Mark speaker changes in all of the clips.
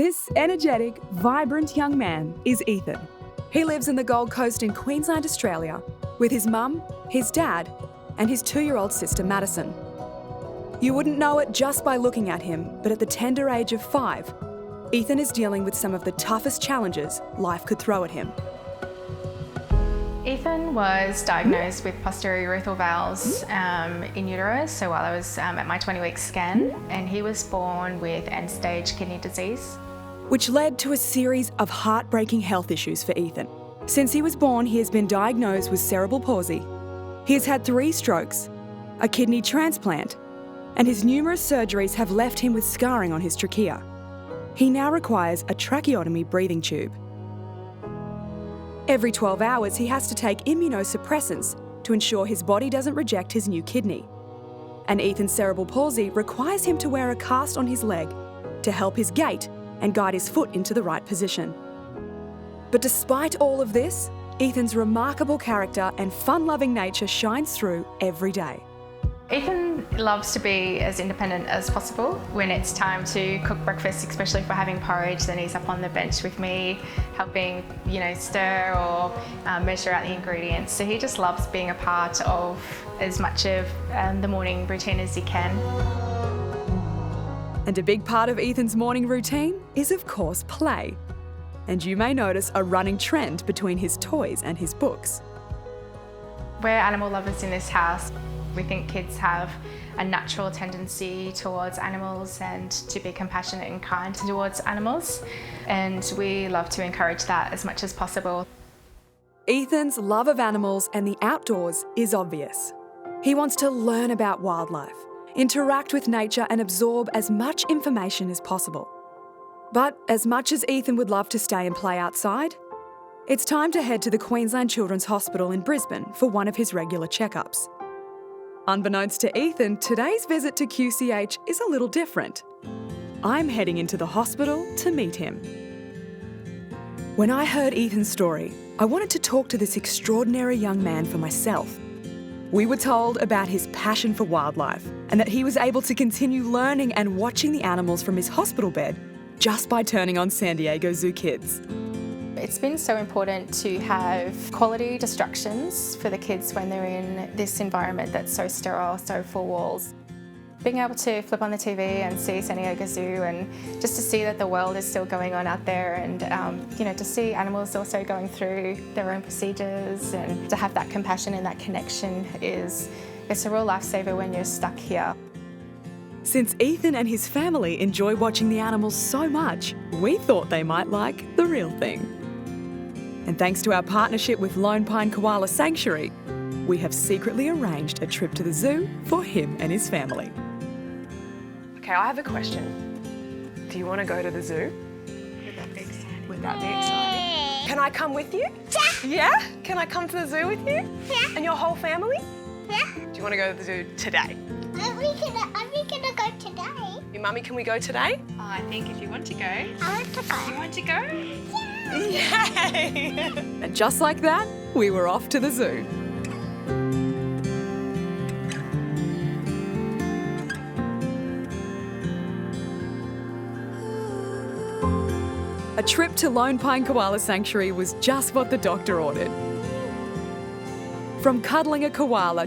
Speaker 1: This energetic, vibrant young man is Ethan. He lives in the Gold Coast in Queensland, Australia, with his mum, his dad, and his 2-year-old sister Madison. You wouldn't know it just by looking at him, but at the tender age of 5, Ethan is dealing with some of the toughest challenges life could throw at him.
Speaker 2: Ethan was diagnosed with posterior urethral valves in utero, so while I was at my 20-week scan, and he was born with end-stage kidney disease.
Speaker 1: Which led to a series of heartbreaking health issues for Ethan. Since he was born, he has been diagnosed with cerebral palsy. He has had 3 strokes, a kidney transplant, and his numerous surgeries have left him with scarring on his trachea. He now requires a tracheotomy breathing tube. Every 12 hours, he has to take immunosuppressants to ensure his body doesn't reject his new kidney. And Ethan's cerebral palsy requires him to wear a cast on his leg to help his gait and guide his foot into the right position. But despite all of this, Ethan's remarkable character and fun-loving nature shines through every day.
Speaker 2: Ethan loves to be as independent as possible. When it's time to cook breakfast, especially for having porridge, then he's up on the bench with me, helping, stir or measure out the ingredients. So he just loves being a part of as much of the morning routine as he can.
Speaker 1: And a big part of Ethan's morning routine is, of course, play. And you may notice a running trend between his toys and his books.
Speaker 2: We're animal lovers in this house. We think kids have a natural tendency towards animals and to be compassionate and kind towards animals, and we love to encourage that as much as possible.
Speaker 1: Ethan's love of animals and the outdoors is obvious. He wants to learn about wildlife, interact with nature and absorb as much information as possible. But as much as Ethan would love to stay and play outside, it's time to head to the Queensland Children's Hospital in Brisbane for one of his regular checkups. Unbeknownst to Ethan, today's visit to QCH is a little different. I'm heading into the hospital to meet him. When I heard Ethan's story, I wanted to talk to this extraordinary young man for myself. We were told about his passion for wildlife and that he was able to continue learning and watching the animals from his hospital bed just by turning on San Diego Zoo Kids.
Speaker 2: It's been so important to have quality distractions for the kids when they're in this environment that's so sterile, so full walls. Being able to flip on the TV and see San Diego Zoo and just to see that the world is still going on out there and to see animals also going through their own procedures and to have that compassion and that connection it's a real lifesaver when you're stuck here.
Speaker 1: Since Ethan and his family enjoy watching the animals so much, we thought they might like the real thing. And thanks to our partnership with Lone Pine Koala Sanctuary, we have secretly arranged a trip to the zoo for him and his family.
Speaker 3: Okay, I have a question. Do you want to go to the zoo? Would that be exciting? Can I come with you? Yeah. Yeah? Can I come to the zoo with you?
Speaker 4: Yeah.
Speaker 3: And your whole family?
Speaker 4: Yeah.
Speaker 3: Do you want to go to the zoo today?
Speaker 4: Are we gonna go today?
Speaker 3: Your mummy, can we go today?
Speaker 2: I think if you want to go.
Speaker 4: I want to go.
Speaker 2: You want to go?
Speaker 3: Yay!
Speaker 1: And just like that, we were off to the zoo. A trip to Lone Pine Koala Sanctuary was just what the doctor ordered. From cuddling a koala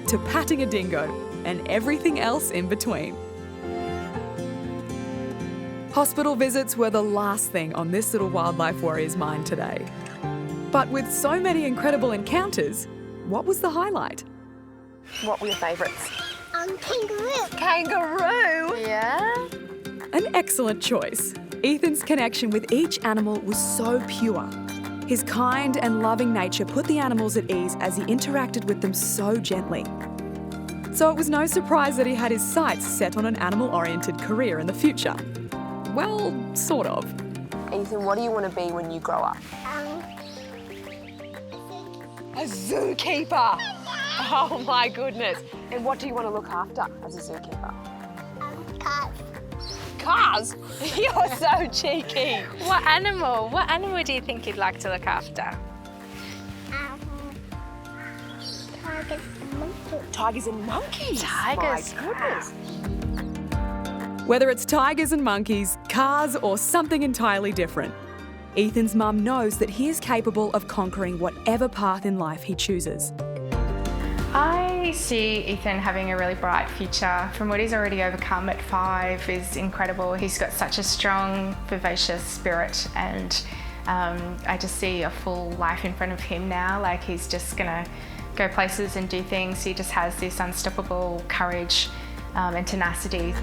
Speaker 1: to patting a dingo and everything else in between. Hospital visits were the last thing on this little wildlife warrior's mind today. But with so many incredible encounters, what was the highlight?
Speaker 3: What were your favourites?
Speaker 4: Kangaroo.
Speaker 3: Kangaroo!
Speaker 2: Yeah.
Speaker 1: An excellent choice. Ethan's connection with each animal was so pure. His kind and loving nature put the animals at ease as he interacted with them so gently. So it was no surprise that he had his sights set on an animal-oriented career in the future. Well, sort of.
Speaker 3: Ethan, what do you want to be when you grow up? A zookeeper! Oh my goodness. And what do you want to look after as a zookeeper?
Speaker 4: Cars.
Speaker 3: Cars? You're so cheeky.
Speaker 2: What animal do you think you'd like to look after?
Speaker 4: Tigers and monkeys.
Speaker 3: Tigers and monkeys?
Speaker 2: Tigers.
Speaker 3: My goodness.
Speaker 1: Whether it's tigers and monkeys, cars, or something entirely different, Ethan's mum knows that he is capable of conquering whatever path in life he chooses.
Speaker 2: I see Ethan having a really bright future. From what he's already overcome at 5 is incredible. He's got such a strong, vivacious spirit, and I just see a full life in front of him now. Like, he's just gonna go places and do things. He just has this unstoppable courage and tenacity.